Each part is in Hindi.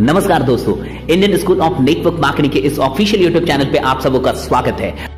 नमस्कार दोस्तों, Indian school of network marketing के इस ऑफिशियल यूट्यूब चैनल पे आप सबों का स्वागत है।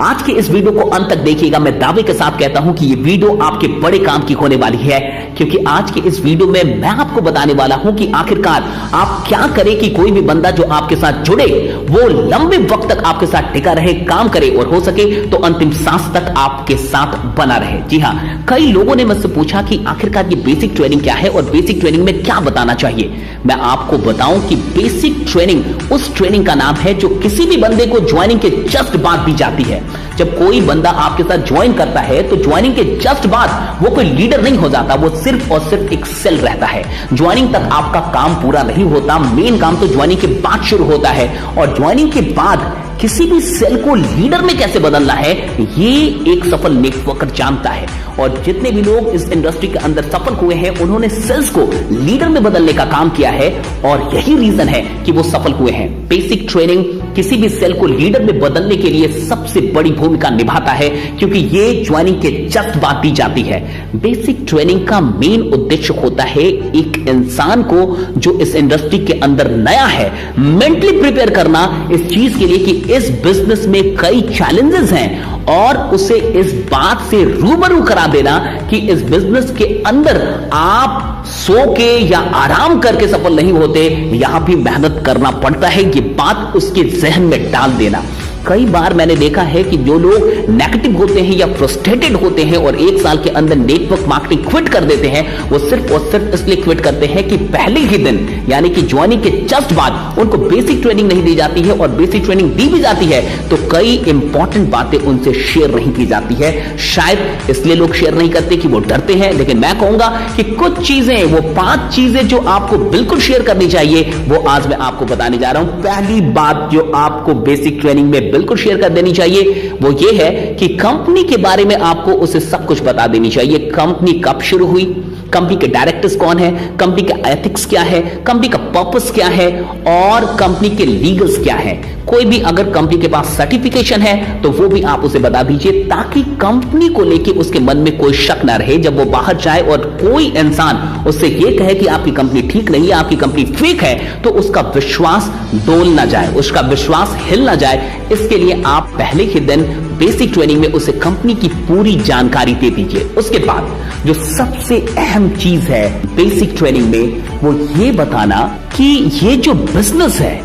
आज के इस वीडियो को अंत तक देखिएगा। मैं दावे के साथ कहता हूं कि ये वीडियो आपके बड़े काम की होने वाली है, क्योंकि आज के इस वीडियो में मैं आपको बताने वाला हूं कि आखिरकार आप क्या करें कि कोई भी बंदा जो आपके साथ जुड़े वो लंबे वक्त तक आपके साथ टिका रहे, काम करे और हो सके तो अंतिम सांस तक आपके साथ बना रहे। जी हां, कई लोगों ने मुझसे पूछा कि आखिरकार ये बेसिक ट्रेनिंग क्या है और बेसिक ट्रेनिंग में क्या बताना चाहिए। मैं आपको बताऊं कि बेसिक ट्रेनिंग उस ट्रेनिंग का नाम है जो किसी भी बंदे को ज्वाइनिंग के जस्ट बाद दी जाती है। जब कोई बंदा आपके साथ ज्वाइन करता है तो ज्वाइनिंग के जस्ट बाद वो कोई लीडर नहीं हो जाता, वो सिर्फ और सिर्फ एक सेल रहता है। ज्वाइनिंग तक आपका काम पूरा नहीं होता, मेन काम तो ज्वाइनिंग के बाद शुरू होता है। और ज्वाइनिंग के बाद किसी भी सेल को लीडर में कैसे बदलना है ये एक सफल नेटवर्कर जानता है। और जितने भी लोग इस इंडस्ट्री के अंदर सफल हुए हैं उन्होंने सेल्स को लीडर में बदलने का काम किया है और यही रीजन है कि वो सफल हुए हैं। बेसिक ट्रेनिंग किसी भी सेल को लीडर में बदलने के लिए सबसे बड़ी भूमिका निभाता है, क्योंकि ये ज्वाइनिंग के जस्ट बाद दी जाती है। बेसिक ट्रेनिंग का मेन उद्देश्य होता है एक इंसान को जो इस इंडस्ट्री के अंदर नया है मेंटली प्रिपेयर करना इस चीज के लिए कि इस बिजनेस में कई चैलेंजेस हैं और उसे इस बात से रूबरू करा देना कि इस बिजनेस के अंदर आप सो के या आराम करके सफल नहीं होते, यहां भी मेहनत करना पड़ता है, ये बात उसके जहन में डाल देना। कई बार मैंने देखा है कि जो लोग नेगेटिव होते हैं या फ्रस्ट्रेटेड होते हैं और एक साल के अंदर नेटवर्क मार्केटिंग क्विट कर देते हैं, वो सिर्फ और सिर्फ इसलिए क्विट करते हैं कि पहले ही दिन यानी कि ज्वाइनिंग के जस्ट बाद उनको बेसिक ट्रेनिंग नहीं दी जाती है। और बेसिक ट्रेनिंग दी भी जाती है तो कई इंपॉर्टेंट बातें उनसे शेयर नहीं की जाती है। शायद इसलिए लोग शेयर नहीं करते कि वो डरते हैं, लेकिन मैं कहूंगा कि कुछ चीजें, वो 5 चीजें जो आपको बिल्कुल शेयर करनी चाहिए वो आज मैं आपको बताने जा रहा हूं। पहली बात जो आपको बेसिक ट्रेनिंग में बिल्कुल शेयर कर देनी चाहिए वो ये है कि कंपनी के बारे में आपको उसे सब कुछ बता देनी चाहिए। कंपनी कब शुरू हुई, कंपनी के डायरेक्टर्स कौन है, कंपनी का एथिक्स क्या है, कंपनी का पर्पस क्या है और कंपनी के लीगल्स क्या है। कोई भी अगर कंपनी के पास सर्टिफिकेशन है तो वो भी आप उसे बता दीजिए, ताकि कंपनी को लेके उसके मन में कोई शक ना रहे। जब वो बाहर जाए और कोई इंसान उससे ये कहे कि आपकी कंपनी ठीक नहीं है, आपकी कंपनी फेक है, तो उसका विश्वास डोल ना जाए, उसका विश्वास हिल ना जाए। इसके लिए आप पहले ही दिन बेसिक ट्रेनिंग में उसे कंपनी की पूरी जानकारी दे दीजिए। उसके बाद जो सबसे अहम चीज है बेसिक ट्रेनिंग में वो ये बताना कि ये जो बिजनेस है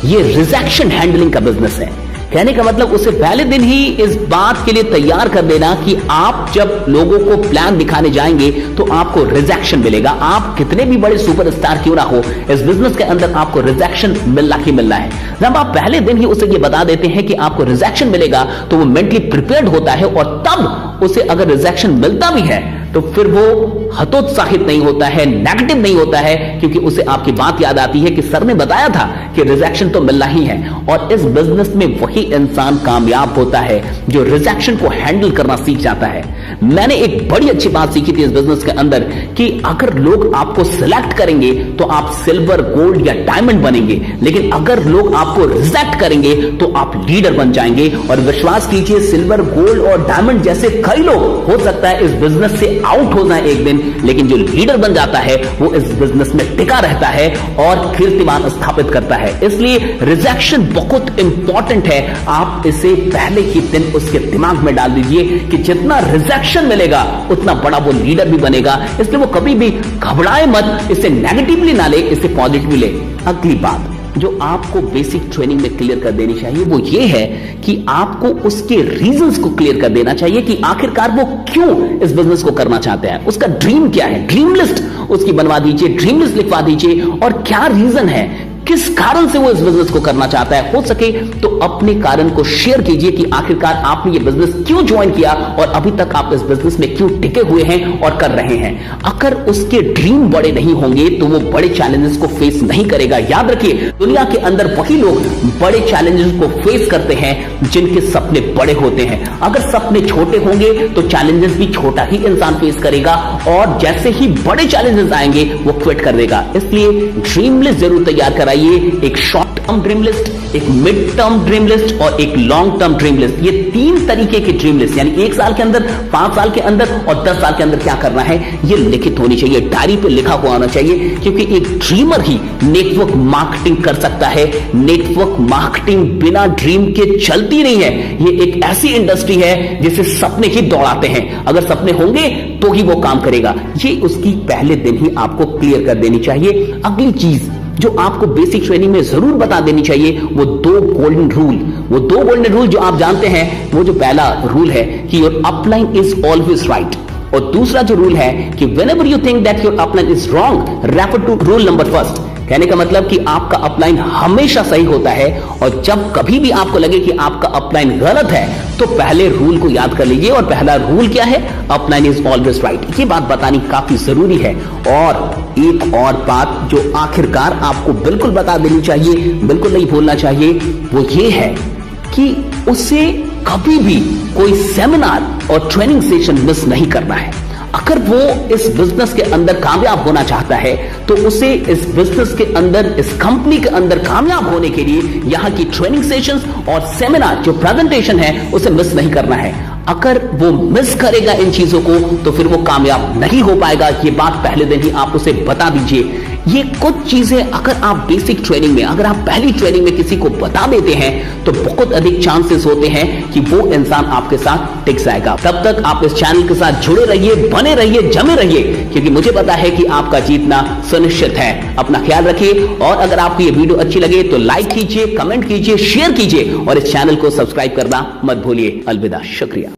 ये रिजेक्शन हैंडलिंग का बिजनेस है। कहने का मतलब उसे पहले दिन ही इस बात के लिए तैयार कर देना कि आप जब लोगों को प्लान दिखाने जाएंगे तो आपको रिजेक्शन मिलेगा। आप कितने भी बड़े सुपरस्टार क्यों ना हो, इस बिजनेस के अंदर आपको रिजेक्शन मिलना ही मिलना है। जब आप पहले दिन ही उसे ये बता देते हैं कि आपको रिजेक्शन मिलेगा तो वो मेंटली प्रिपेयर्ड होता है और तब उसे अगर रिजेक्शन मिलता भी है तो फिर वो हतोत्साहित नहीं होता है, नेगेटिव नहीं होता है, क्योंकि उसे आपकी बात याद आती है कि सर ने बताया था कि रिजेक्शन तो मिलना ही है। और इस बिजनेस में वही इंसान कामयाब होता है जो रिजेक्शन को हैंडल करना सीख जाता है। मैंने एक बड़ी अच्छी बात सीखी थी इस बिजनेस के अंदर कि अगर लोग आपको सिलेक्ट करेंगे तो आप सिल्वर, गोल्ड या डायमंड बनेंगे, लेकिन अगर लोग आपको रिजेक्ट करेंगे तो आप लीडर बन जाएंगे। और विश्वास कीजिए, सिल्वर, गोल्ड और डायमंड जैसे कई लोग हो सकता है इस बिजनेस से आउट हो जाए एक दिन, लेकिन जो लीडर बन जाता है वो इस बिजनेस में टिका रहता है और कीर्तिमान स्थापित करता है। इसलिए रिजेक्शन बहुत इंपॉर्टेंट है। आप इसे पहले ही दिन उसके दिमाग में डाल दीजिए कि जितना रिजेक्शन मिलेगा उतना बड़ा वो लीडर भी बनेगा। इसलिए वो कभी भी घबराए मत, इसे नेगेटिवली ना ले, इसे पॉजिटिवली ले। अगली बात जो आपको बेसिक ट्रेनिंग में क्लियर कर देनी चाहिए वो ये है कि आपको उसके रीजंस को क्लियर कर देना चाहिए कि आखिरकार वो क्यों इस बिजनेस को करना चाहते हैं, उसका ड्रीम क्या है। ड्रीम लिस्ट उसकी बनवा दीजिए, ड्रीम लिस्ट लिखवा दीजिए और क्या रीजन है, किस कारण से वो इस बिजनेस को करना चाहता है। हो सके तो अपने कारण को शेयर कीजिए कि आखिरकार आपने ये बिजनेस क्यों ज्वाइन किया और अभी तक आप इस बिजनेस में क्यों टिके हुए हैं और कर रहे हैं। अगर उसके ड्रीम बड़े नहीं होंगे तो वो बड़े चैलेंजेस को फेस नहीं करेगा। याद रखिए, दुनिया के अंदर वही लोग बड़े चैलेंजेस को फेस करते हैं जिनके सपने बड़े होते हैं। अगर सपने छोटे होंगे तो चैलेंजेस भी छोटा ही इंसान फेस करेगा और जैसे ही बड़े चैलेंजेस आएंगे वो क्विट कर देगा। इसलिए ड्रीम लिस्ट जरूर तैयार कराइए चाहिए एक शॉर्ट टर्म ड्रीम लिस्ट, एक मिड टर्म ड्रीम लिस्ट और एक लॉन्ग टर्म ड्रीम लिस्ट। ये 3 तरीके की ड्रीम लिस्ट, यानी 1 साल के अंदर, 5 साल के अंदर और 10 साल के अंदर क्या करना है, ये लिखित होनी चाहिए, डायरी पे लिखा हुआ होना चाहिए। क्योंकि एक ड्रीमर ही नेटवर्क मार्केटिंग कर सकता है। नेटवर्क मार्केटिंग बिना ड्रीम के चलती नहीं है। ये एक ऐसी इंडस्ट्री है जिसे सपने ही दौड़ाते हैं। अगर सपने होंगे तो ही वो काम करेगा। ये उसकी पहले दिन ही आपको क्लियर कर देनी चाहिए। अगली चीज जो आपको बेसिक ट्रेनिंग में जरूर बता देनी चाहिए, वो 2 गोल्डन रूल। वो 2 गोल्डन रूल जो आप जानते हैं, वो जो पहला रूल है कि your upline is always right, और दूसरा जो रूल है कि whenever you think that your upline is wrong, refer to rule number first. कहने का मतलब कि आपका अपलाइन हमेशा सही होता है, और जब कभी भी आपको लगे कि आपका अपलाइन गलत है तो पहले रूल को याद कर लीजिए। और पहला रूल क्या है? Upline is always right. ये बात बतानी काफी जरूरी है। और एक और बात जो आखिरकार आपको बिल्कुल बता देनी चाहिए, बिल्कुल नहीं भूलना चाहिए, वो ये है कि उसे कभी भी कोई सेमिनार और ट्रेनिंग सेशन मिस नहीं करना है। अगर वो इस बिजनेस के अंदर कामयाब होना चाहता है तो उसे इस बिजनेस के अंदर, इस कंपनी के अंदर कामयाब होने के लिए यहाँ की ट्रेनिंग सेशंस और सेमिनार जो प्रेजेंटेशन है उसे मिस नहीं करना है। अगर वो मिस करेगा इन चीजों को तो फिर वो कामयाब नहीं हो पाएगा। ये बात पहले दिन ही आप उसे बता दीजिए। ये कुछ चीजें अगर आप बेसिक ट्रेनिंग में, अगर आप पहली ट्रेनिंग में किसी को बता देते हैं तो बहुत अधिक चांसेस होते हैं कि वो इंसान आपके साथ टिक जाएगा। तब तक आप इस चैनल के साथ जुड़े रहिए, बने रहिए, जमे रहिए, क्योंकि मुझे पता है कि आपका जीतना सुनिश्चित है। अपना ख्याल रखिए, और अगर आपको ये वीडियो अच्छी लगे तो लाइक कीजिए, कमेंट कीजिए, शेयर कीजिए और इस चैनल को सब्सक्राइब करना मत भूलिए। अलविदा, शुक्रिया।